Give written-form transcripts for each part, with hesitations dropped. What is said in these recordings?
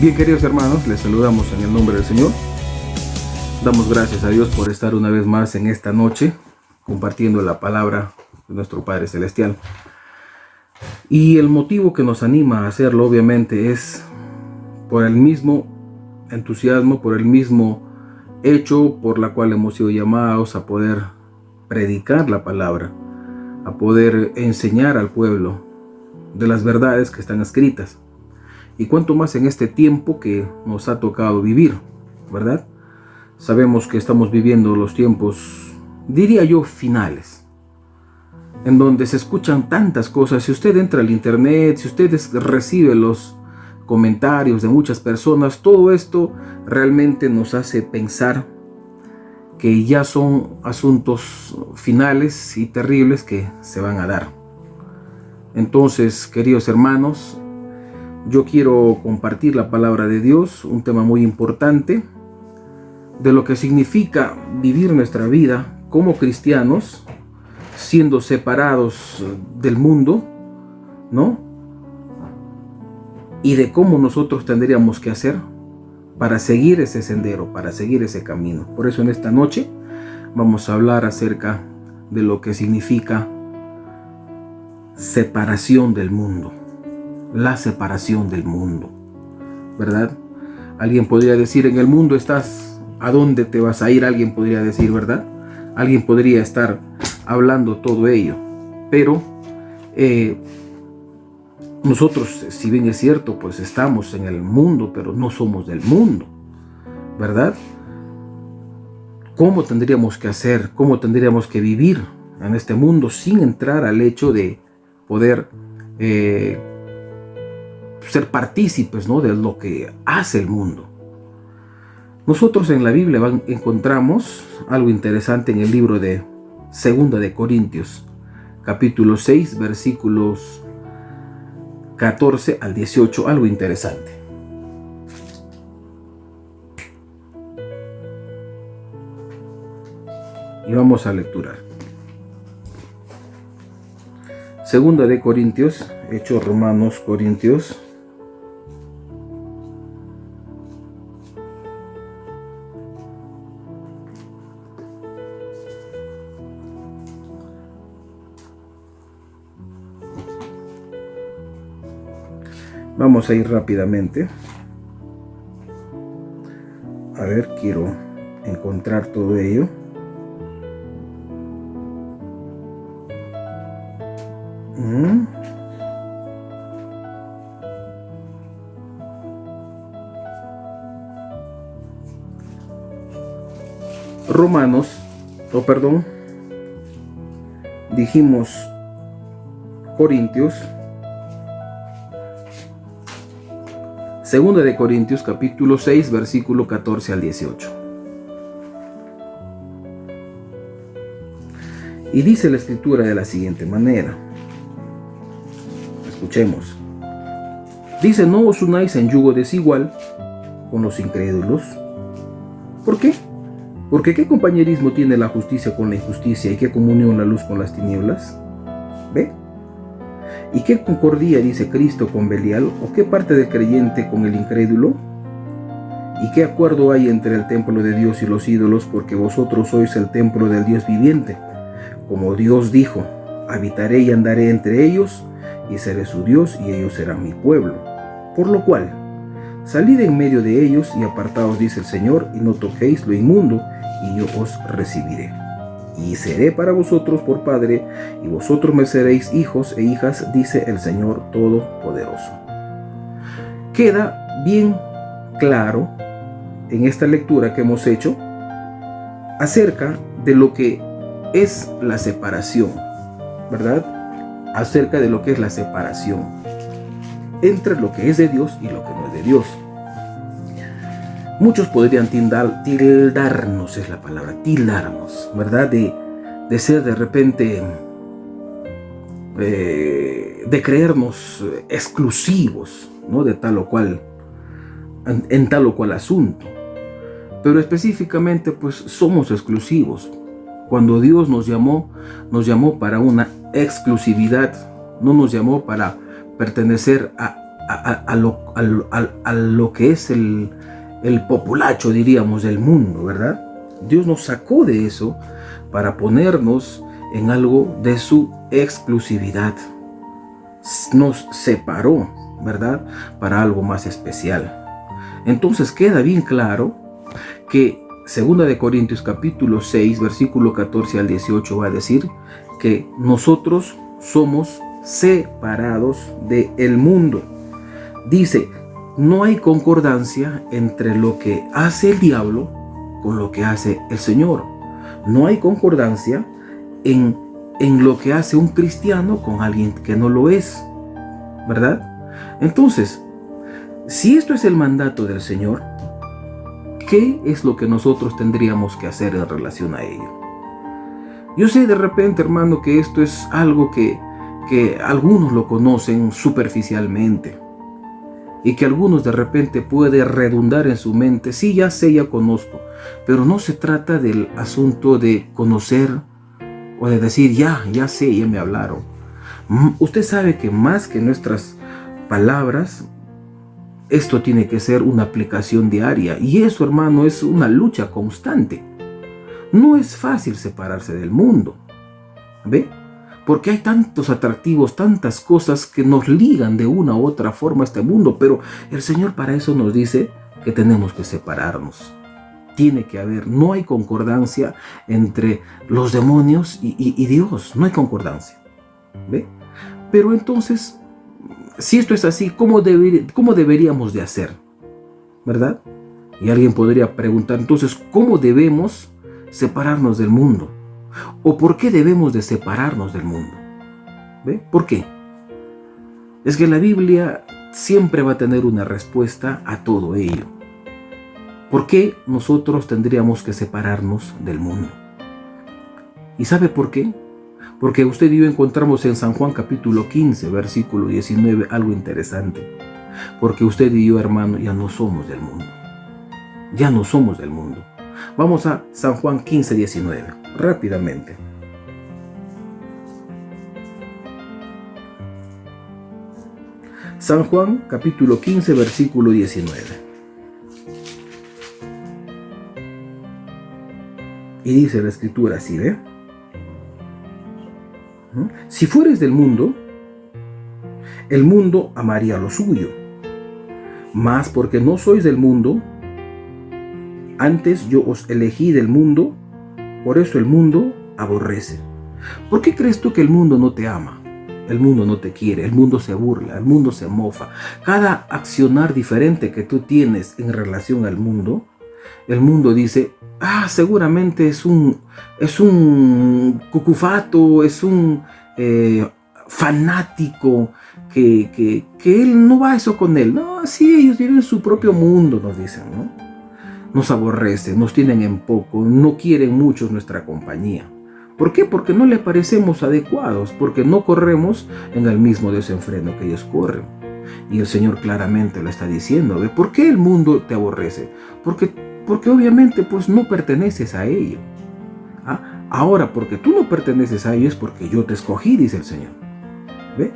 Bien, queridos hermanos, les saludamos en el nombre del Señor. Damos gracias a Dios por estar una vez más en esta noche compartiendo la palabra de nuestro Padre Celestial. Y el motivo que nos anima a hacerlo, obviamente, es por el mismo entusiasmo, por el mismo hecho por la cual hemos sido llamados a poder predicar la palabra, a poder enseñar al pueblo de las verdades que están escritas. Y cuanto más en este tiempo que nos ha tocado vivir, ¿verdad? Sabemos que estamos viviendo los tiempos, diría yo, finales, en donde se escuchan tantas cosas. Si usted entra al internet, si usted recibe los comentarios de muchas personas, todo esto realmente nos hace pensar que ya son asuntos finales y terribles que se van a dar. Entonces, queridos hermanos, yo quiero compartir la palabra de Dios, un tema muy importante, de lo que significa vivir nuestra vida como cristianos, siendo separados del mundo, ¿no? Y de cómo nosotros tendríamos que hacer para seguir ese sendero, para seguir ese camino. Por eso en esta noche vamos a hablar acerca de lo que significa separación del mundo. La separación del mundo, ¿verdad? Alguien podría decir, en el mundo estás, ¿a dónde te vas a ir? Alguien podría decir, ¿verdad? Alguien podría estar hablando todo ello. Pero nosotros, si bien es cierto, pues estamos en el mundo, pero no somos del mundo, ¿verdad? ¿Cómo tendríamos que hacer? ¿Cómo tendríamos que vivir en este mundo sin entrar al hecho de poder ser partícipes, ¿no?, de lo que hace el mundo? Nosotros en la Biblia encontramos algo interesante en el libro de 2 de Corintios, capítulo 6, versículos 14 al 18, algo interesante. Y vamos a lecturar. 2 de Corintios, Hechos Romanos, Corintios, vamos a ir rápidamente. A ver, quiero encontrar todo ello. Dijimos Corintios. 2 de Corintios, capítulo 6, versículo 14 al 18. Y dice la escritura de la siguiente manera. Escuchemos. Dice: no os unáis en yugo desigual con los incrédulos. ¿Por qué? Porque ¿qué compañerismo tiene la justicia con la injusticia y qué comunión la luz con las tinieblas? ¿Ve? ¿Y qué concordia dice Cristo con Belial? ¿O qué parte del creyente con el incrédulo? ¿Y qué acuerdo hay entre el templo de Dios y los ídolos? Porque vosotros sois el templo del Dios viviente. Como Dios dijo: habitaré y andaré entre ellos, y seré su Dios, y ellos serán mi pueblo. Por lo cual, salid en medio de ellos y apartaos, dice el Señor, y no toquéis lo inmundo, y yo os recibiré. Y seré para vosotros por Padre, y vosotros me seréis hijos e hijas, dice el Señor Todopoderoso. Queda bien claro en esta lectura que hemos hecho acerca de lo que es la separación, ¿verdad? Acerca de lo que es la separación entre lo que es de Dios y lo que no es de Dios. Muchos podrían tildarnos, es la palabra, tildarnos, ¿verdad? De ser de repente, de creernos exclusivos, ¿no?, de tal o cual, en tal o cual asunto. Pero específicamente, pues somos exclusivos. Cuando Dios nos llamó para una exclusividad, no nos llamó para pertenecer a a lo que es el populacho, diríamos, del mundo, ¿verdad? Dios nos sacó de eso para ponernos en algo de su exclusividad. Nos separó, ¿verdad?, para algo más especial. Entonces queda bien claro que 2 Corintios capítulo 6, versículo 14 al 18 va a decir que nosotros somos separados del mundo. Dice, no hay concordancia entre lo que hace el diablo con lo que hace el Señor. No hay concordancia en lo que hace un cristiano con alguien que no lo es, ¿verdad? Entonces, si esto es el mandato del Señor, ¿qué es lo que nosotros tendríamos que hacer en relación a ello? Yo sé de repente, hermano, que esto es algo que algunos lo conocen superficialmente y que algunos de repente puede redundar en su mente, sí, ya sé, ya conozco, pero no se trata del asunto de conocer o de decir, ya sé, ya me hablaron. Usted sabe que más que nuestras palabras, esto tiene que ser una aplicación diaria. Y eso, hermano, es una lucha constante. No es fácil separarse del mundo, ¿ve? Porque hay tantos atractivos, tantas cosas que nos ligan de una u otra forma a este mundo. Pero el Señor para eso nos dice que tenemos que separarnos. Tiene que haber, no hay concordancia entre los demonios y Dios. No hay concordancia, ¿ve? Pero entonces, si esto es así, ¿cómo deberíamos de hacer? ¿Verdad? Y alguien podría preguntar, entonces, ¿cómo debemos separarnos del mundo? ¿O por qué debemos de separarnos del mundo? ¿Ve? ¿Por qué? Es que la Biblia siempre va a tener una respuesta a todo ello. ¿Por qué nosotros tendríamos que separarnos del mundo? ¿Y sabe por qué? Porque usted y yo encontramos en San Juan capítulo 15, versículo 19, algo interesante. Porque usted y yo, hermano, ya no somos del mundo. Ya no somos del mundo. Vamos a San Juan 15, 19, rápidamente. San Juan capítulo 15, versículo 19. Y dice la escritura así, ¿ve? Si fueres del mundo, el mundo amaría lo suyo. Mas porque no sois del mundo, antes yo os elegí del mundo, por eso el mundo aborrece. ¿Por qué crees tú que el mundo no te ama? El mundo no te quiere, el mundo se burla, el mundo se mofa. Cada accionar diferente que tú tienes en relación al mundo, el mundo dice, seguramente es un cucufato, es un fanático, que él no va eso con él. No, sí, ellos viven su propio mundo, nos dicen, ¿no? Nos aborrecen, nos tienen en poco, no quieren mucho nuestra compañía. ¿Por qué? Porque no le parecemos adecuados, porque no corremos en el mismo desenfreno que ellos corren. Y el Señor claramente lo está diciendo, ¿ve? ¿Por qué el mundo te aborrece? Porque obviamente pues no perteneces a ello. Ahora, porque tú no perteneces a ello es porque yo te escogí, dice el Señor. ¿Ve?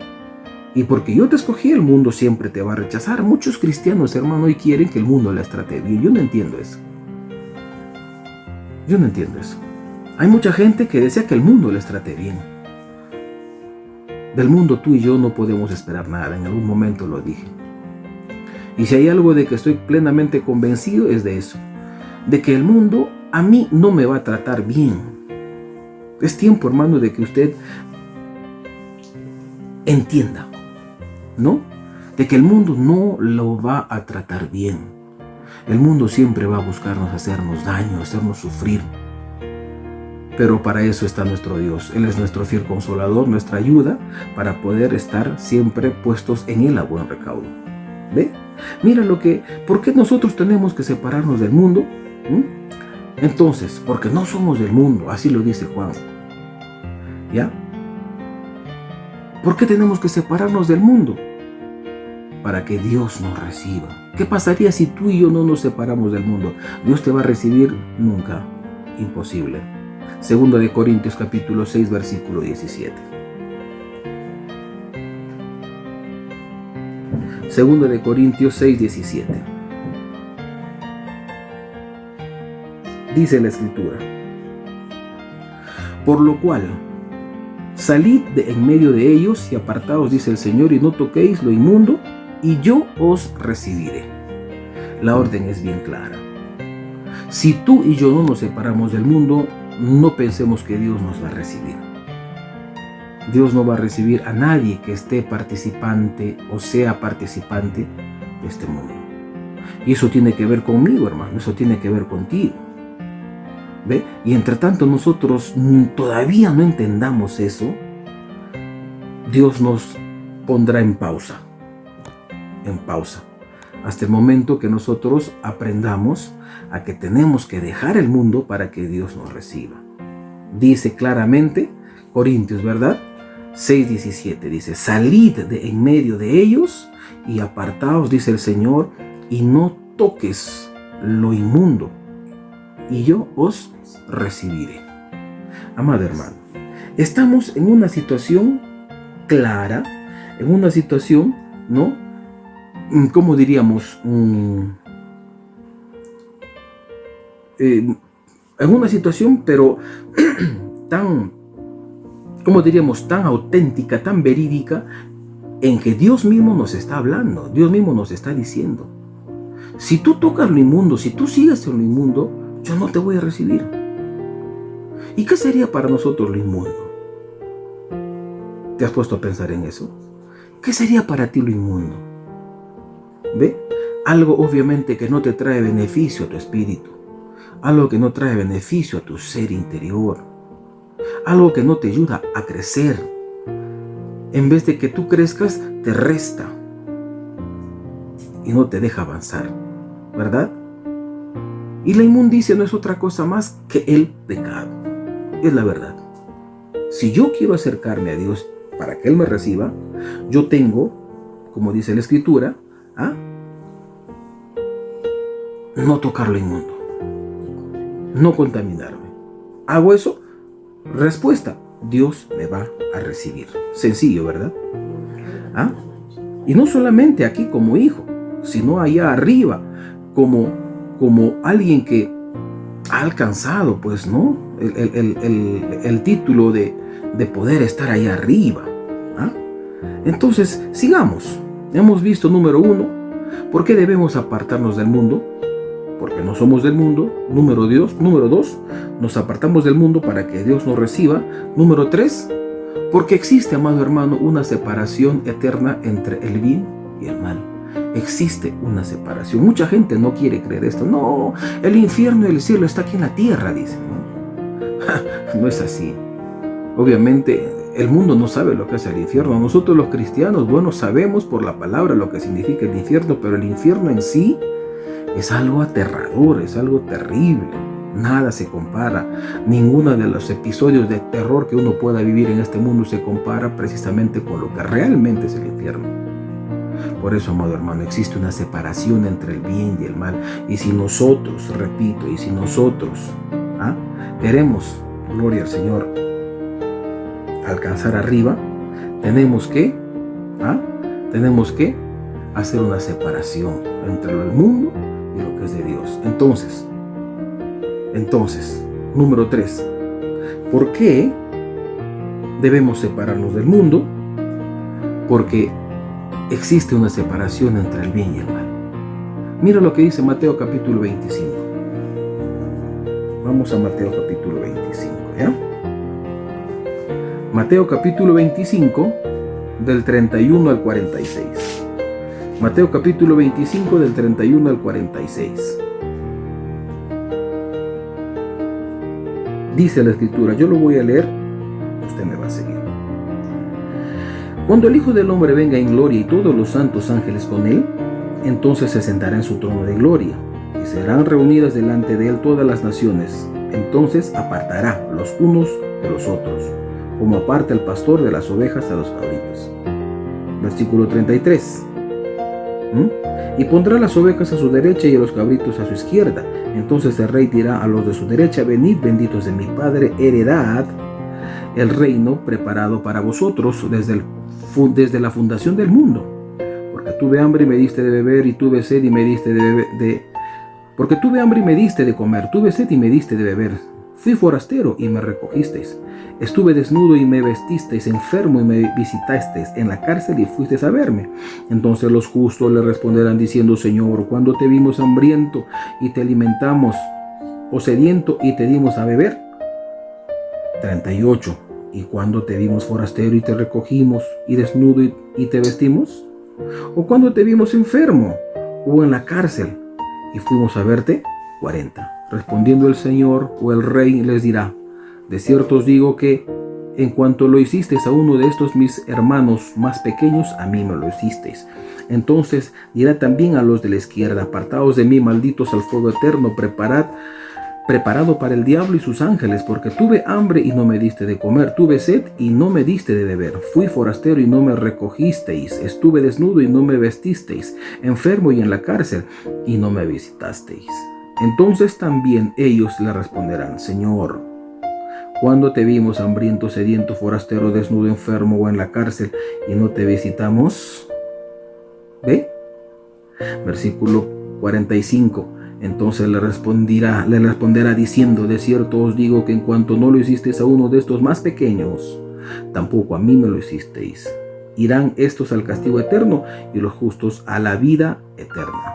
Y porque yo te escogí, el mundo siempre te va a rechazar. Muchos cristianos, hermano, hoy quieren que el mundo les trate bien. Yo no entiendo eso. Yo no entiendo eso. Hay mucha gente que desea que el mundo les trate bien. Del mundo tú y yo no podemos esperar nada. En algún momento lo dije. Y si hay algo de que estoy plenamente convencido es de eso. De que el mundo a mí no me va a tratar bien. Es tiempo, hermano, de que usted entienda, ¿no? De que el mundo no lo va a tratar bien. El mundo siempre va a buscarnos hacernos daño, hacernos sufrir. Pero para eso está nuestro Dios. Él es nuestro fiel consolador, nuestra ayuda para poder estar siempre puestos en Él a buen recaudo. ¿Ve? Mira ¿por qué nosotros tenemos que separarnos del mundo? Entonces, porque no somos del mundo, así lo dice Juan. ¿Ya? ¿Por qué tenemos que separarnos del mundo? Para que Dios nos reciba. ¿Qué pasaría si tú y yo no nos separamos del mundo? ¿Dios te va a recibir? Nunca. Imposible. 2 Corintios capítulo 6, versículo 17. Segundo de Corintios 6:17. Dice la Escritura: por lo cual, salid de en medio de ellos y apartaos, dice el Señor, y no toquéis lo inmundo, y yo os recibiré. La orden es bien clara. Si tú y yo no nos separamos del mundo, no pensemos que Dios nos va a recibir. Dios no va a recibir a nadie que esté participante o sea participante de este mundo. Y eso tiene que ver conmigo, hermano. Eso tiene que ver contigo. ¿Ve? Y entre tanto nosotros todavía no entendamos eso, Dios nos pondrá en pausa. En pausa. Hasta el momento que nosotros aprendamos a que tenemos que dejar el mundo para que Dios nos reciba. Dice claramente Corintios, ¿verdad? 6:17 dice: salid de en medio de ellos y apartaos, dice el Señor, y no toques lo inmundo, y yo os recibiré. Amado hermano, estamos en una situación clara, en una situación, ¿no? ¿Cómo diríamos? En una situación, pero tan, ¿cómo diríamos? Tan auténtica, tan verídica, en que Dios mismo nos está hablando, Dios mismo nos está diciendo: si tú tocas lo inmundo, si tú sigues en lo inmundo, yo no te voy a recibir. ¿Y qué sería para nosotros lo inmundo? ¿Te has puesto a pensar en eso? ¿Qué sería para ti lo inmundo? ¿Ve? Algo obviamente que no te trae beneficio a tu espíritu, algo que no trae beneficio a tu ser interior, algo que no te ayuda a crecer. En vez de que tú crezcas, te resta y no te deja avanzar, ¿verdad? Y la inmundicia no es otra cosa más que el pecado. Es la verdad. Si yo quiero acercarme a Dios para que Él me reciba, yo tengo, como dice la Escritura, no tocar lo inmundo, no contaminarme. ¿Hago eso? Respuesta: Dios me va a recibir. Sencillo, ¿verdad? Y no solamente aquí como hijo, sino allá arriba como alguien que ha alcanzado, pues, ¿no? el título de poder estar allá arriba. Entonces, sigamos. Hemos visto, número 1, ¿por qué debemos apartarnos del mundo? Porque no somos del mundo. Número 2, nos apartamos del mundo para que Dios nos reciba. Número 3, porque existe, amado hermano, una separación eterna entre el bien y el mal. Existe una separación. Mucha gente no quiere creer esto. No, el infierno y el cielo está aquí en la tierra, dicen, ¿no? No es así. Obviamente, el mundo no sabe lo que es el infierno. Nosotros los cristianos, bueno, sabemos por la palabra lo que significa el infierno, pero el infierno en sí es algo aterrador, es algo terrible. Nada se compara. Ninguno de los episodios de terror que uno pueda vivir en este mundo se compara precisamente con lo que realmente es el infierno. Por eso, amado hermano, existe una separación entre el bien y el mal. Y si nosotros, repito, queremos, gloria al Señor, alcanzar arriba, tenemos que hacer una separación entre el mundo y lo que es de Dios. Entonces, número 3, ¿por qué debemos separarnos del mundo? Porque existe una separación entre el bien y el mal. Mira lo que dice Mateo capítulo 25. Vamos a Mateo capítulo 25, ¿ya? Mateo capítulo 25, del 31 al 46. Mateo capítulo 25, del 31 al 46. Dice la Escritura, yo lo voy a leer, usted me va a seguir. Cuando el Hijo del Hombre venga en gloria y todos los santos ángeles con él, entonces se sentará en su trono de gloria, y serán reunidas delante de él todas las naciones. Entonces apartará los unos de los otros, como aparta el pastor de las ovejas a los cabritos. Versículo 33. Y pondrá las ovejas a su derecha y a los cabritos a su izquierda. Entonces el rey dirá a los de su derecha: venid, benditos de mi Padre, heredad el reino preparado para vosotros desde la fundación del mundo. Porque porque tuve hambre y me diste de beber, y tuve sed y me diste porque tuve hambre y me diste de comer, tuve sed y me diste de beber. Fui forastero y me recogisteis. Estuve desnudo y me vestisteis, enfermo y me visitasteis, en la cárcel y fuisteis a verme. Entonces los justos le responderán diciendo: Señor, cuando te vimos hambriento y te alimentamos, o sediento y te dimos a beber. 38. ¿Y cuando te vimos forastero y te recogimos, y desnudo y te vestimos? ¿O cuando te vimos enfermo o en la cárcel y fuimos a verte? 40. Respondiendo el Señor o el Rey les dirá: de cierto os digo que en cuanto lo hicisteis a uno de estos mis hermanos más pequeños, a mí me lo hicisteis. Entonces dirá también a los de la izquierda: apartaos de mí, malditos, al fuego eterno, preparado para el diablo y sus ángeles, porque tuve hambre y no me diste de comer, tuve sed y no me diste de beber, fui forastero y no me recogisteis, estuve desnudo y no me vestisteis, enfermo y en la cárcel y no me visitasteis. Entonces también ellos le responderán: Señor, ¿cuándo te vimos hambriento, sediento, forastero, desnudo, enfermo o en la cárcel y no te visitamos? ¿Ve? Versículo 45. Entonces le responderá diciendo: de cierto os digo que en cuanto no lo hicisteis a uno de estos más pequeños, tampoco a mí me lo hicisteis. Irán estos al castigo eterno y los justos a la vida eterna.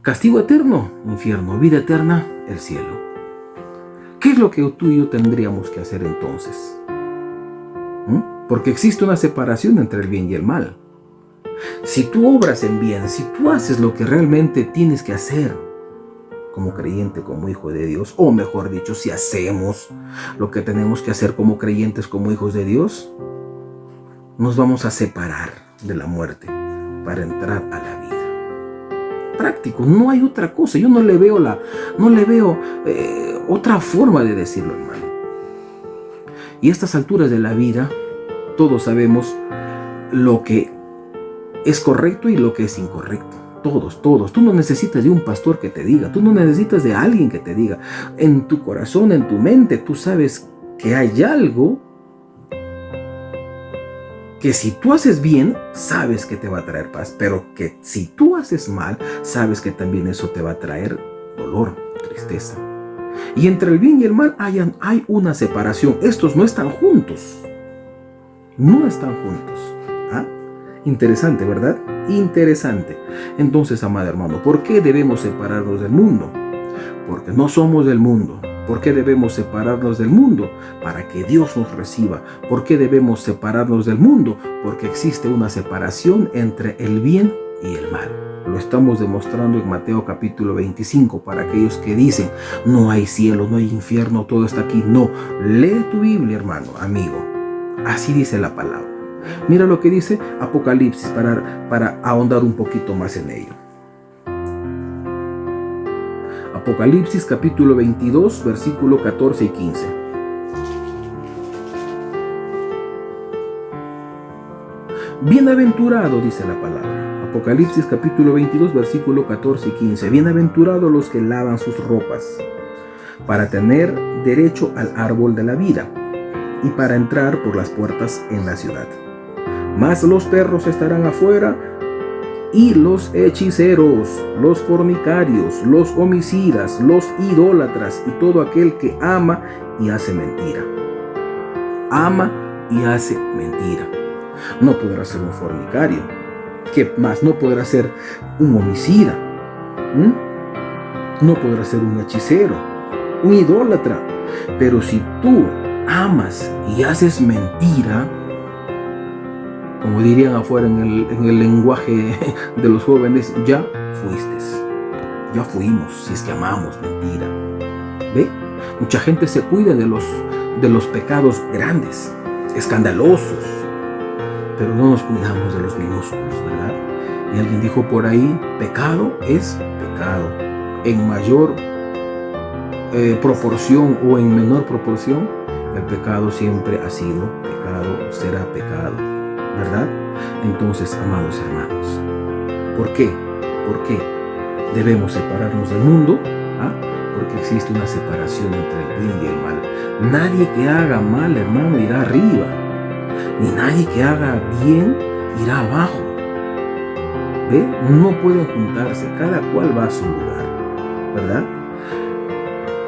Castigo eterno, infierno; vida eterna, el cielo. ¿Qué es lo que tú y yo tendríamos que hacer entonces? Porque existe una separación entre el bien y el mal. Si tú obras en bien, si tú haces lo que realmente tienes que hacer como creyente, como hijo de Dios, o mejor dicho, si hacemos lo que tenemos que hacer como creyentes, como hijos de Dios, nos vamos a separar de la muerte para entrar a la vida. Práctico, no hay otra cosa. Yo no le veo otra forma de decirlo, hermano. Y a estas alturas de la vida, todos sabemos lo que es correcto y lo que es incorrecto. Todos. Tú no necesitas de un pastor que te diga, tú no necesitas de alguien que te diga. En tu corazón, en tu mente, tú sabes que hay algo que si tú haces bien, sabes que te va a traer paz, pero que si tú haces mal, sabes que también eso te va a traer dolor, tristeza. Y entre el bien y el mal hay una separación. Estos no están juntos. No están juntos. ¿Ah? Interesante, ¿verdad? Interesante. Entonces, amado hermano, ¿por qué debemos separarnos del mundo? Porque no somos del mundo. ¿Por qué debemos separarnos del mundo? Para que Dios nos reciba. ¿Por qué debemos separarnos del mundo? Porque existe una separación entre el bien y el mal. Lo estamos demostrando en Mateo capítulo 25 para aquellos que dicen: no hay cielo, no hay infierno, todo está aquí. No, lee tu Biblia, hermano, amigo. Así dice la palabra. Mira lo que dice Apocalipsis para ahondar un poquito más en ello. Apocalipsis capítulo 22, versículo 14 y 15. Bienaventurado, dice la palabra. Apocalipsis capítulo 22, versículo 14 y 15. Bienaventurados los que lavan sus ropas, para tener derecho al árbol de la vida y para entrar por las puertas en la ciudad. Mas los perros estarán afuera, y los hechiceros, los fornicarios, los homicidas, los idólatras y todo aquel que ama y hace mentira. Ama y hace mentira. No podrá ser un fornicario. ¿Qué más? No podrá ser un homicida. No podrá ser un hechicero, un idólatra. Pero si tú amas y haces mentira, como dirían afuera en el lenguaje de los jóvenes, ya fuiste, ya fuimos, si es que amamos mentira. ¿Ve? Mucha gente se cuida de los pecados grandes, escandalosos, pero no nos cuidamos de los minúsculos, ¿verdad? Y alguien dijo por ahí: pecado es pecado. En mayor proporción o en menor proporción, el pecado siempre ha sido pecado, será pecado, ¿verdad? Entonces, amados hermanos, ¿por qué? ¿Por qué debemos separarnos del mundo? Porque existe una separación entre el bien y el mal. Nadie que haga mal, hermano, irá arriba, ni nadie que haga bien irá abajo. ¿Ve? No pueden juntarse, cada cual va a su lugar, ¿verdad?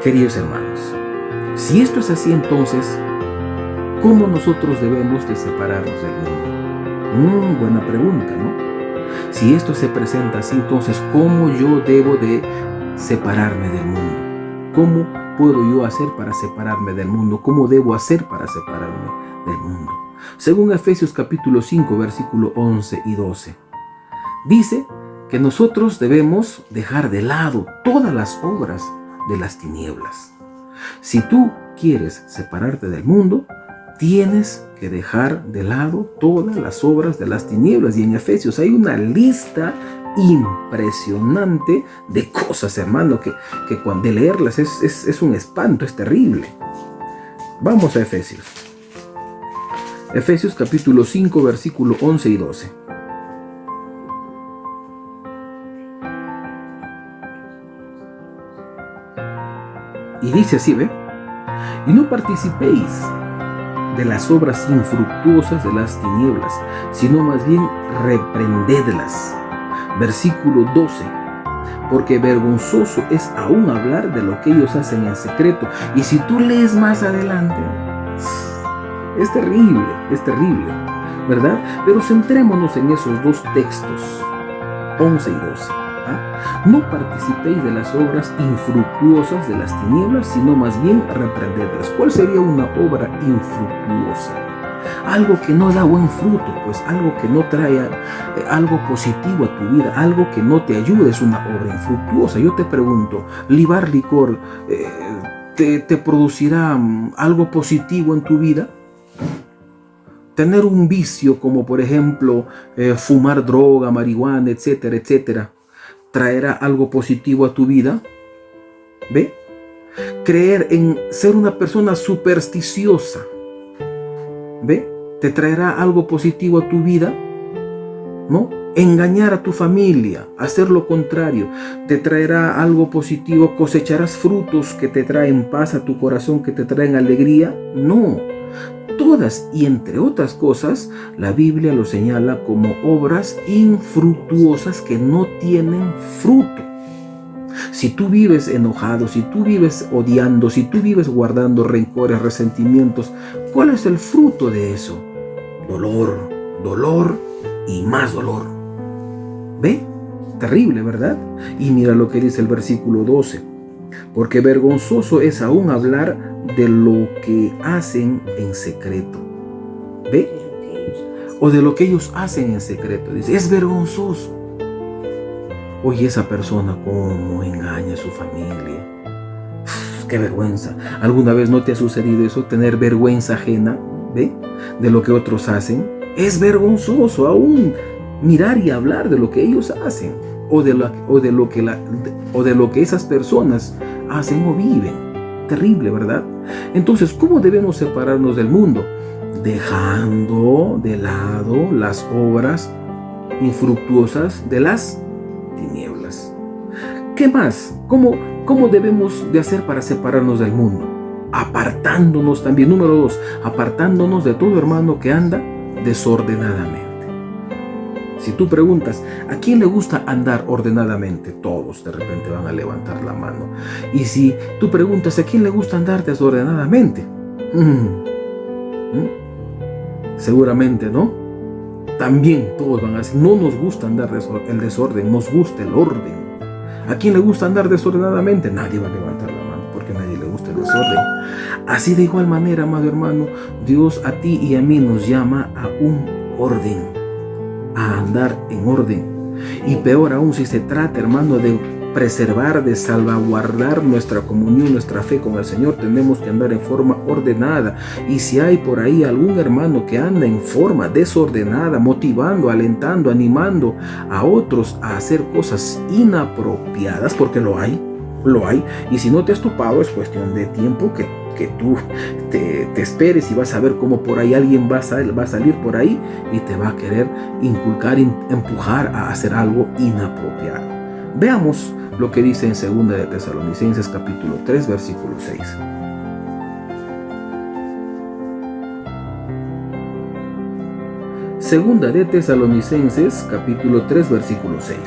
Queridos hermanos, si esto es así, entonces, ¿cómo nosotros debemos de separarnos del mundo? Buena pregunta, ¿no? Si esto se presenta así, entonces, ¿cómo yo debo de separarme del mundo? ¿Cómo puedo yo hacer para separarme del mundo? ¿Cómo debo hacer para separarme del mundo? Según Efesios capítulo 5, versículo 11 y 12, dice que nosotros debemos dejar de lado todas las obras de las tinieblas. Si tú quieres separarte del mundo, tienes que dejar de lado todas las obras de las tinieblas. Y en Efesios hay una lista impresionante de cosas, hermano, que cuando de leerlas es un espanto, es terrible. Vamos a Efesios. Efesios capítulo 5, versículo 11 y 12. Y dice así, ¿ve? Y no participéis de las obras infructuosas de las tinieblas, sino más bien reprendedlas. Versículo 12. Porque vergonzoso es aún hablar de lo que ellos hacen en secreto. Y si tú lees más adelante, es terrible, ¿verdad? Pero centrémonos en esos dos textos, 11 y 12. No participéis de las obras infructuosas de las tinieblas, sino más bien reprendedlas. ¿Cuál sería una obra infructuosa? Algo que no da buen fruto, pues algo que no trae algo positivo a tu vida, algo que no te ayude, es una obra infructuosa. Yo te pregunto, ¿libar licor te producirá algo positivo en tu vida? Tener un vicio como por ejemplo fumar droga, marihuana, etcétera, etcétera, ¿traerá algo positivo a tu vida? ¿Ve? Creer en ser una persona supersticiosa, ¿ve? ¿Te traerá algo positivo a tu vida? ¿No? Engañar a tu familia, hacer lo contrario, ¿te traerá algo positivo? ¿Cosecharás frutos que te traen paz a tu corazón, que te traen alegría? No. Todas y entre otras cosas, la Biblia lo señala como obras infructuosas que no tienen fruto. Si tú vives enojado, si tú vives odiando, si tú vives guardando rencores, resentimientos, ¿cuál es el fruto de eso? Dolor, dolor y más dolor. ¿Ve? Terrible, ¿verdad? Y mira lo que dice el versículo 12. Porque vergonzoso es aún hablar de lo que hacen en secreto. ¿Ve? O de lo que ellos hacen en secreto. Dice, es vergonzoso. Oye, esa persona cómo engaña a su familia. Qué vergüenza. ¿Alguna vez no te ha sucedido eso? Tener vergüenza ajena, ¿ve? De lo que otros hacen. Es vergonzoso aún mirar y hablar de lo que ellos hacen. O de lo que esas personas hacen o viven. Terrible, ¿verdad? Entonces, ¿cómo debemos separarnos del mundo? Dejando de lado las obras infructuosas de las tinieblas. ¿Qué más? ¿Cómo debemos de hacer para separarnos del mundo? Apartándonos también. Número 2, apartándonos de todo hermano que anda desordenadamente. Si tú preguntas, ¿a quién le gusta andar ordenadamente? Todos de repente van a levantar la mano. Y si tú preguntas, ¿a quién le gusta andar desordenadamente? Seguramente, ¿no? También todos van a decir, no nos gusta andar el desorden, nos gusta el orden. ¿A quién le gusta andar desordenadamente? Nadie va a levantar la mano porque a nadie le gusta el desorden. Así de igual manera, amado hermano, Dios a ti y a mí nos llama a un orden, a andar en orden. Y peor aún si se trata, hermano, de preservar, de salvaguardar nuestra comunión, nuestra fe con el Señor, tenemos que andar en forma ordenada. Y si hay por ahí algún hermano que anda en forma desordenada, motivando, alentando, animando a otros a hacer cosas inapropiadas, porque lo hay, y si no te has topado, es cuestión de tiempo que tú te esperes y vas a ver cómo por ahí alguien va a salir por ahí y te va a querer inculcar, empujar a hacer algo inapropiado. Veamos lo que dice en 2 de Tesalonicenses capítulo 3, versículo 6. Segunda de Tesalonicenses, capítulo 3, versículo 6.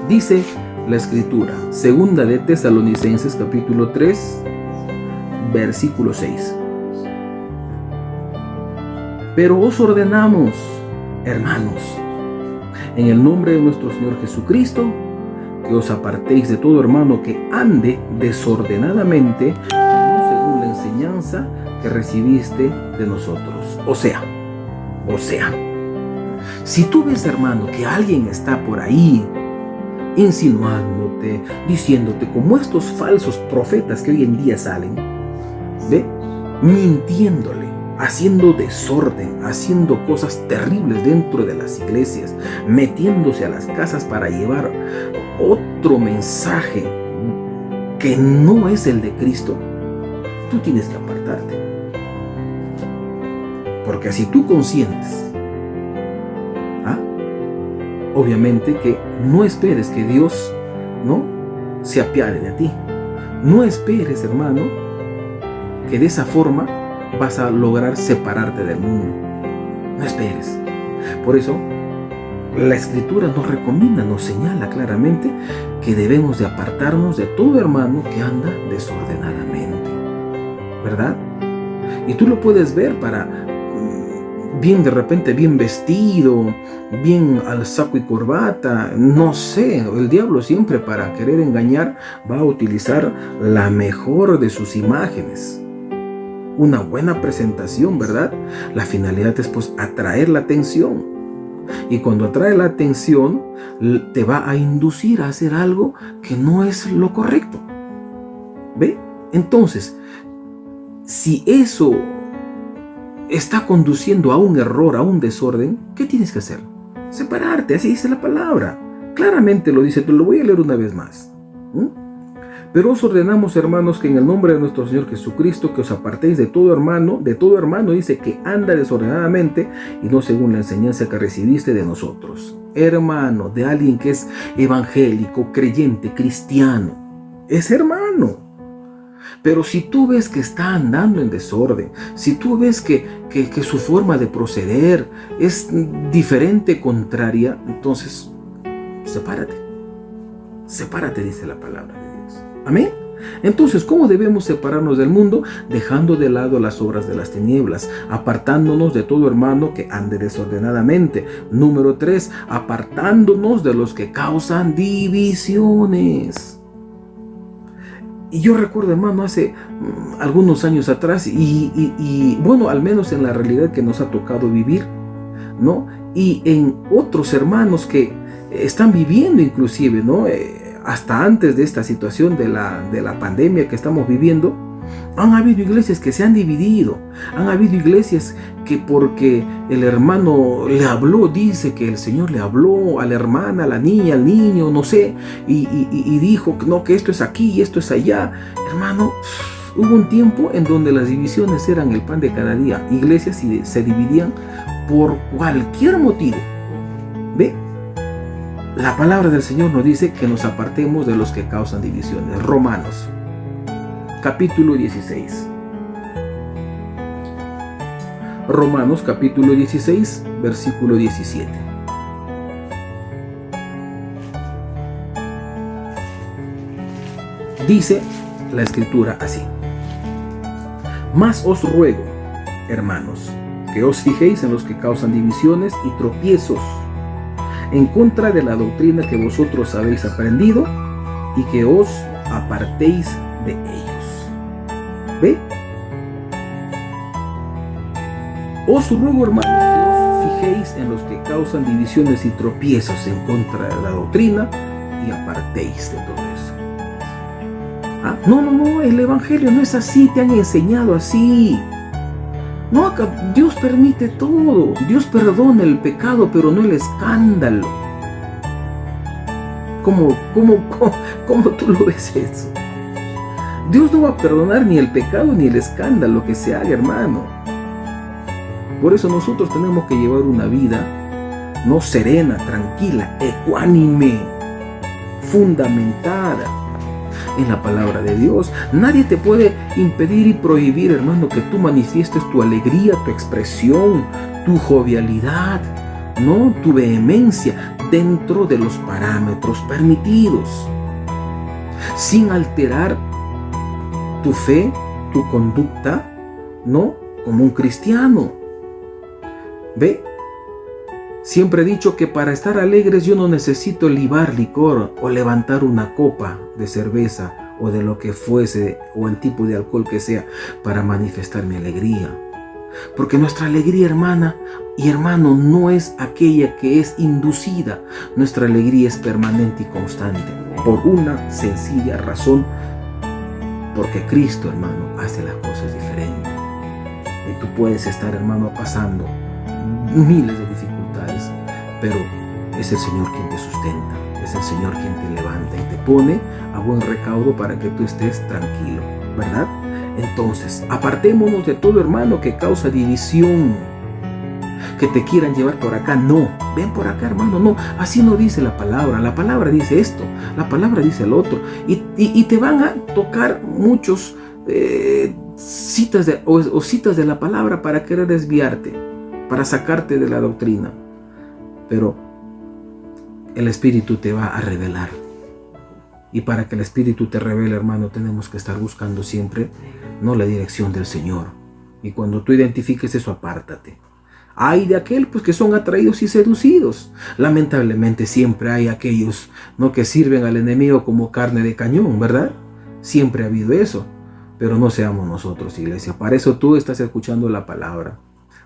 Dice la Escritura, Segunda de Tesalonicenses, capítulo 3, versículo 6. Pero os ordenamos, hermanos, en el nombre de nuestro Señor Jesucristo, que os apartéis de todo hermano que ande desordenadamente, no según la enseñanza que recibiste de nosotros. O sea, si tú ves, hermano, que alguien está por ahí insinuándote, diciéndote, como estos falsos profetas que hoy en día salen, ¿ve? Mintiéndole, haciendo desorden, haciendo cosas terribles dentro de las iglesias, metiéndose a las casas para llevar otro mensaje que no es el de Cristo, tú tienes que apartarte. Porque si tú consientes, obviamente que no esperes que Dios se apiade de ti. No esperes, hermano, que de esa forma vas a lograr separarte del mundo. No esperes. Por eso, la Escritura nos recomienda, nos señala claramente que debemos de apartarnos de todo hermano que anda desordenadamente, ¿verdad? Y tú lo puedes ver bien de repente, bien vestido, bien al saco y corbata, no sé, el diablo siempre para querer engañar va a utilizar la mejor de sus imágenes. Una buena presentación, ¿verdad? La finalidad es pues atraer la atención. Y cuando atrae la atención, te va a inducir a hacer algo que no es lo correcto. ¿Ve? Entonces, si eso está conduciendo a un error, a un desorden, ¿qué tienes que hacer? Separarte, así dice la palabra. Claramente lo dice, te lo voy a leer una vez más. Pero os ordenamos, hermanos, que en el nombre de nuestro Señor Jesucristo, que os apartéis de todo hermano, dice, que anda desordenadamente y no según la enseñanza que recibiste de nosotros. Hermano, de alguien que es evangélico, creyente, cristiano, es hermano. Pero si tú ves que está andando en desorden, si tú ves que su forma de proceder es diferente, contraria, entonces sepárate. Sepárate, dice la palabra de Dios. Amén. Entonces, ¿cómo debemos separarnos del mundo? Dejando de lado las obras de las tinieblas, apartándonos de todo hermano que ande desordenadamente. Número 3, apartándonos de los que causan divisiones. Y yo recuerdo, hermano, hace algunos años atrás, y bueno, al menos en la realidad que nos ha tocado vivir, ¿no? Y en otros hermanos que están viviendo inclusive, ¿no? Hasta antes de esta situación de la pandemia que estamos viviendo, han habido iglesias que se han dividido. Han habido iglesias que porque el hermano le habló, dice que el Señor le habló a la hermana, a la niña, al niño, no sé, y dijo no, que esto es aquí y esto es allá. Hermano, hubo un tiempo en donde las divisiones eran el pan de cada día. Iglesias se dividían por cualquier motivo. ¿Ve? La palabra del Señor nos dice que nos apartemos de los que causan divisiones. Romanos capítulo 16. Romanos capítulo 16, versículo 17. Dice la Escritura así: Mas os ruego, hermanos, que os fijéis en los que causan divisiones y tropiezos, en contra de la doctrina que vosotros habéis aprendido, y que os apartéis de ellos. ¿Ve? Os ruego, hermanos, que os fijéis en los que causan divisiones y tropiezos en contra de la doctrina y apartéis de todo eso. No, el evangelio no es así, te han enseñado así. No, acá Dios permite todo. Dios perdona el pecado, pero no el escándalo. ¿Cómo tú lo ves eso? Dios no va a perdonar ni el pecado ni el escándalo que se haga, hermano. Por eso nosotros tenemos que llevar una vida no serena, tranquila, ecuánime, fundamentada en la palabra de Dios. Nadie te puede impedir y prohibir, hermano, que tú manifiestes tu alegría, tu expresión, tu jovialidad, ¿no? Tu vehemencia dentro de los parámetros permitidos, sin alterar tu fe, tu conducta, ¿no? Como un cristiano. ¿Ve? Siempre he dicho que para estar alegres yo no necesito libar licor o levantar una copa de cerveza o de lo que fuese o el tipo de alcohol que sea para manifestar mi alegría. Porque nuestra alegría, hermana y hermano, no es aquella que es inducida. Nuestra alegría es permanente y constante por una sencilla razón. Porque Cristo, hermano, hace las cosas diferentes. Y tú puedes estar, hermano, pasando miles de dificultades, pero es el Señor quien te sustenta, es el Señor quien te levanta y te pone a buen recaudo para que tú estés tranquilo, ¿verdad? Entonces, apartémonos de todo, hermano, que causa división, que te quieran llevar por acá. No, ven por acá, hermano, no, así no dice la palabra dice esto, la palabra dice el otro, y te van a tocar muchos citas de la palabra para querer desviarte, para sacarte de la doctrina. Pero el Espíritu te va a revelar. Y para que el Espíritu te revele, hermano, tenemos que estar buscando siempre, no, la dirección del Señor. Y cuando tú identifiques eso, apártate. Hay de aquel, pues, que son atraídos y seducidos. Lamentablemente siempre hay aquellos, ¿no?, que sirven al enemigo como carne de cañón, ¿verdad? Siempre ha habido eso. Pero no seamos nosotros, iglesia. Para eso tú estás escuchando la palabra.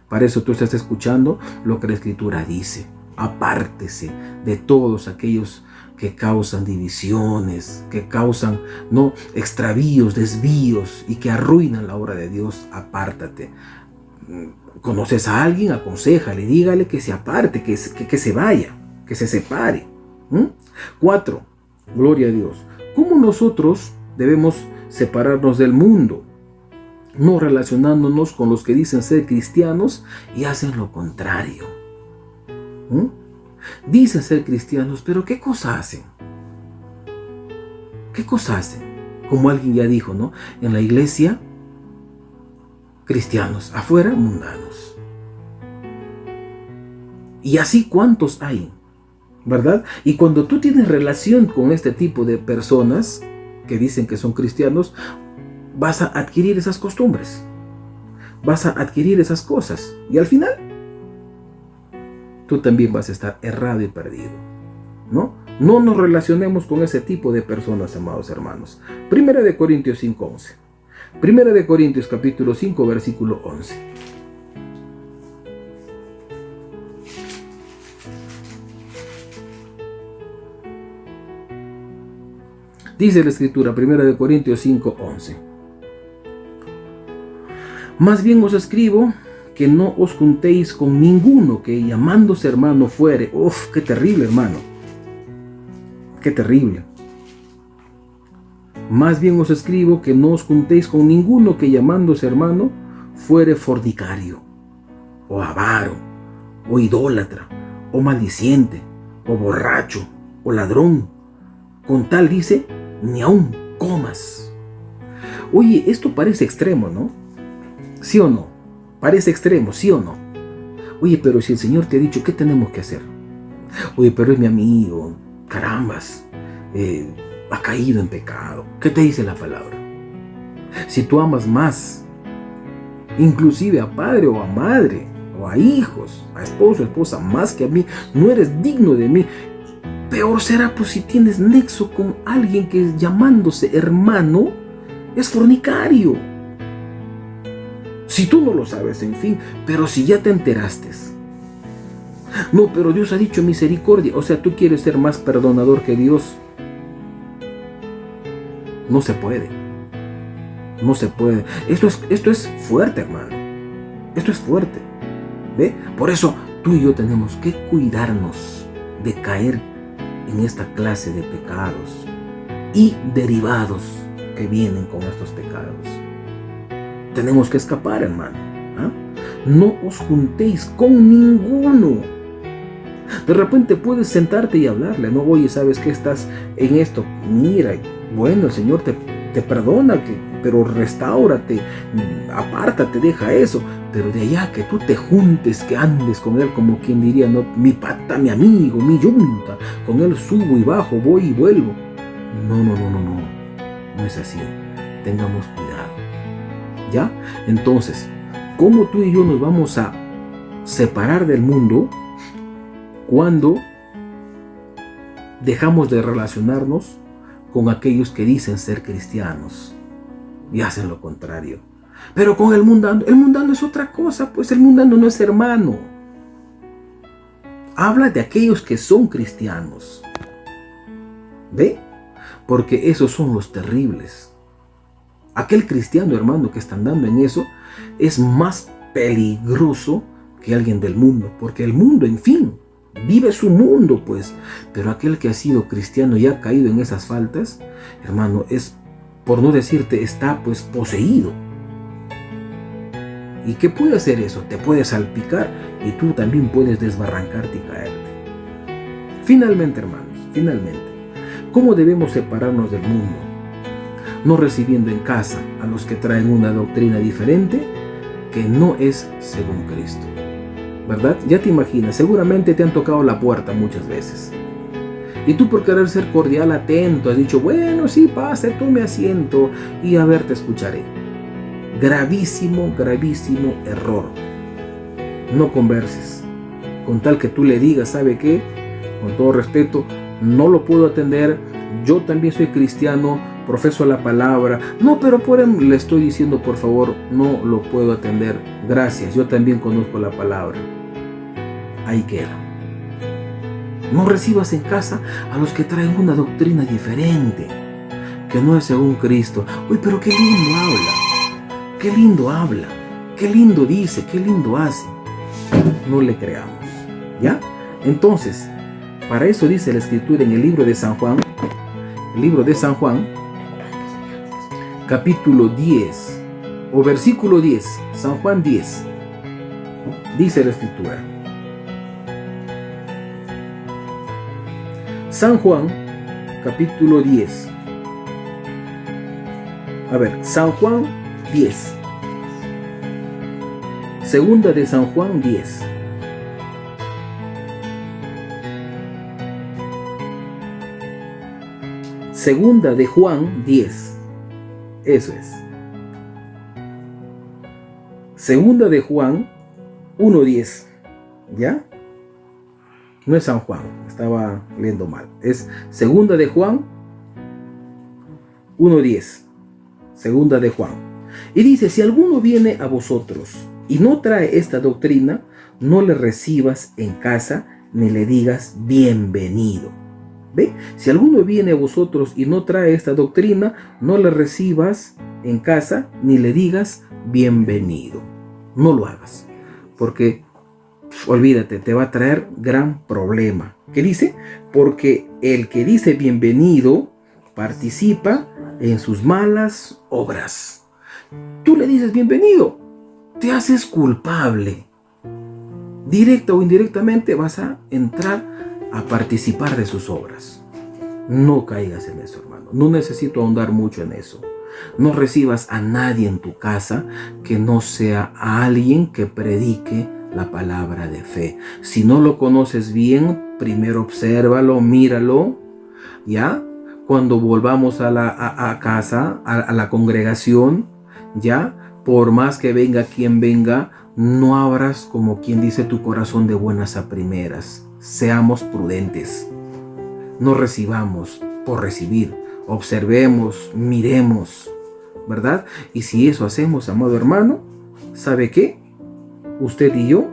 Para eso tú estás escuchando lo que la Escritura dice. Apártese de todos aquellos que causan divisiones, que causan, ¿no?, extravíos, desvíos y que arruinan la obra de Dios. Apártate. ¿Conoces a alguien? Aconséjale, dígale que se aparte, que se vaya, que se separe. 4. Gloria a Dios. ¿Cómo nosotros debemos separarnos del mundo? No relacionándonos con los que dicen ser cristianos y hacen lo contrario. Dicen ser cristianos, pero ¿qué cosa hacen? ¿Qué cosa hacen? Como alguien ya dijo, ¿no? En la iglesia, cristianos, afuera, mundanos. Y así, ¿cuántos hay? ¿Verdad? Y cuando tú tienes relación con este tipo de personas que dicen que son cristianos, vas a adquirir esas costumbres, vas a adquirir esas cosas, y al final tú también vas a estar errado y perdido, ¿no? No nos relacionemos con ese tipo de personas, amados hermanos. Primera de Corintios 5:11. Primera de Corintios capítulo 5, versículo 11. Dice la Escritura, Primera de Corintios 5:11. Más bien os escribo que no os juntéis con ninguno que llamándose hermano fuere. Uf, qué terrible, hermano. Qué terrible. Más bien os escribo que no os juntéis con ninguno que llamándose hermano fuere fornicario, o avaro, o idólatra, o maldiciente, o borracho, o ladrón. Con tal, dice, ni aun comas. Oye, esto parece extremo, ¿no? ¿Sí o no? Parece extremo, ¿sí o no? Oye, pero si el Señor te ha dicho, ¿qué tenemos que hacer? Oye, pero es mi amigo, carambas, ha caído en pecado. ¿Qué te dice la palabra? Si tú amas más, inclusive a padre o a madre, o a hijos, a esposo, esposa, más que a mí, no eres digno de mí. Peor será pues si tienes nexo con alguien que llamándose hermano es fornicario. Si tú no lo sabes, en fin, pero si ya te enteraste. No, pero Dios ha dicho misericordia. O sea, tú quieres ser más perdonador que Dios. No se puede. No se puede. Esto es fuerte, hermano. Esto es fuerte. ¿Ve? Por eso tú y yo tenemos que cuidarnos de caer en esta clase de pecados y derivados que vienen con estos pecados. Tenemos que escapar, hermano. No os juntéis con ninguno. De repente puedes sentarte y hablarle, ¿no? Oye, ¿sabes qué? Estás en esto. Mira, Bueno, el Señor te perdona, pero restáurate, apártate, deja eso. Pero de allá que tú te juntes, que andes con Él como quien diría, no, mi pata, mi amigo, mi yunta, con Él subo y bajo, voy y vuelvo. No es así. Tengamos cuidado. ¿Ya? Entonces, ¿cómo tú y yo nos vamos a separar del mundo cuando dejamos de relacionarnos con aquellos que dicen ser cristianos y hacen lo contrario? Pero con el mundano es otra cosa, pues el mundano no es hermano. Habla de aquellos que son cristianos. ¿Ve? Porque esos son los terribles. Aquel cristiano, hermano, que está andando en eso es más peligroso que alguien del mundo, porque el mundo, en fin, vive su mundo, pues. Pero aquel que ha sido cristiano y ha caído en esas faltas, hermano, es, por no decirte, está pues poseído. ¿Y qué puede hacer eso? Te puede salpicar y tú también puedes desbarrancarte y caerte. Finalmente, hermanos, ¿cómo debemos separarnos del mundo? No recibiendo en casa a los que traen una doctrina diferente que no es según Cristo. ¿Verdad? Ya te imaginas, seguramente te han tocado la puerta muchas veces. Y tú, por querer ser cordial, atento, has dicho, bueno, sí, pase, tome asiento y a ver, te escucharé. Gravísimo error. No converses. Con tal que tú le digas, ¿sabe qué? Con todo respeto, no lo puedo atender. Yo también soy cristiano, profeso la palabra. No, pero le estoy diciendo, por favor, no lo puedo atender. Gracias, yo también conozco la palabra. Ahí queda. No recibas en casa a los que traen una doctrina diferente, que no es según Cristo. Uy, pero qué lindo habla. Qué lindo habla, qué lindo dice, qué lindo hace. No le creamos, ¿ya? Entonces, para eso dice la Escritura en el libro de San Juan, capítulo 10, o versículo 10, San Juan 10, dice la Escritura. San Juan, capítulo 10. A ver, San Juan 10. Segunda de San Juan 10. Segunda de Juan 10. Eso es. Segunda de Juan 1:10. ¿Ya? No es San Juan, estaba leyendo mal. Es Segunda de Juan 1:10. Segunda de Juan. Y dice, si alguno viene a vosotros y no trae esta doctrina, no le recibas en casa ni le digas bienvenido. ¿Ve? Si alguno viene a vosotros y no trae esta doctrina, no le recibas en casa ni le digas bienvenido. No lo hagas, porque olvídate, te va a traer gran problema. ¿Qué dice? Porque el que dice bienvenido participa en sus malas obras. Tú le dices bienvenido, te haces culpable. Directa o indirectamente vas a entrar a participar de sus obras. No caigas en eso, hermano. No necesito ahondar mucho en eso. No recibas a nadie en tu casa que no sea a alguien que predique la palabra de fe. Si no lo conoces bien, primero obsérvalo, míralo, ¿ya? Cuando volvamos a casa, a la congregación, ¿ya? Por más que venga quien venga, no abras, como quien dice, tu corazón de buenas a primeras. Seamos prudentes. No recibamos por recibir. Observemos, miremos, ¿verdad? Y si eso hacemos, amado hermano, ¿sabe qué? Usted y yo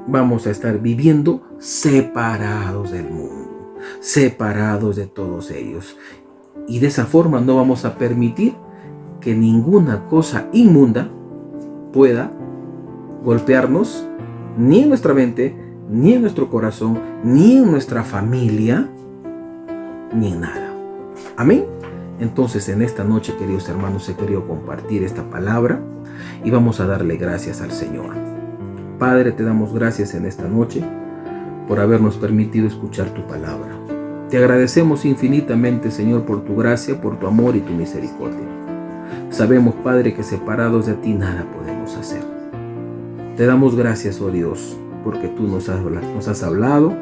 vamos a estar viviendo separados del mundo, separados de todos ellos. Y de esa forma no vamos a permitir que ninguna cosa inmunda pueda golpearnos, ni en nuestra mente, ni en nuestro corazón, ni en nuestra familia, ni en nada. Amén. Entonces, en esta noche, queridos hermanos, he querido compartir esta palabra y vamos a darle gracias al Señor. Padre, te damos gracias en esta noche por habernos permitido escuchar tu palabra. Te agradecemos infinitamente, Señor, por tu gracia, por tu amor y tu misericordia. Sabemos, Padre, que separados de ti nada podemos hacer. Te damos gracias, oh Dios, porque tú nos has hablado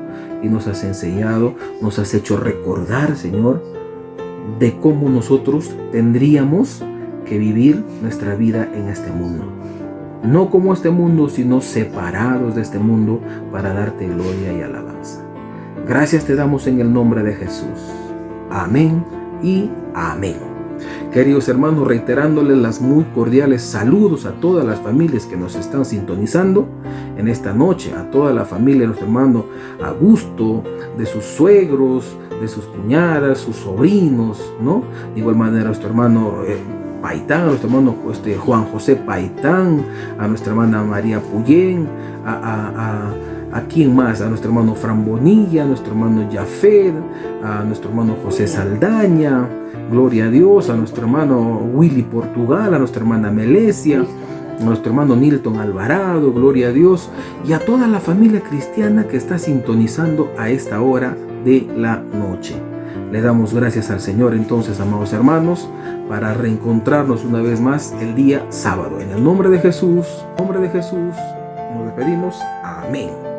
y nos has enseñado, nos has hecho recordar, Señor, de cómo nosotros tendríamos que vivir nuestra vida en este mundo. No como este mundo, sino separados de este mundo para darte gloria y alabanza. Gracias te damos en el nombre de Jesús. Amén y amén. Queridos hermanos, reiterándoles las muy cordiales saludos a todas las familias que nos están sintonizando en esta noche, a toda la familia de nuestro hermano Augusto, de sus suegros, de sus cuñadas, sus sobrinos, ¿no? De igual manera a nuestro hermano Paitán, a nuestro hermano Juan José Paitán, a nuestra hermana María Puyén, ¿a quién más? A nuestro hermano Fran Bonilla, a nuestro hermano Jafet, a nuestro hermano José Saldaña, gloria a Dios, a nuestro hermano Willy Portugal, a nuestra hermana Melesia, a nuestro hermano Nilton Alvarado, gloria a Dios, y a toda la familia cristiana que está sintonizando a esta hora de la noche. Le damos gracias al Señor entonces, amados hermanos, para reencontrarnos una vez más el día sábado. En el nombre de Jesús, nos despedimos. Amén.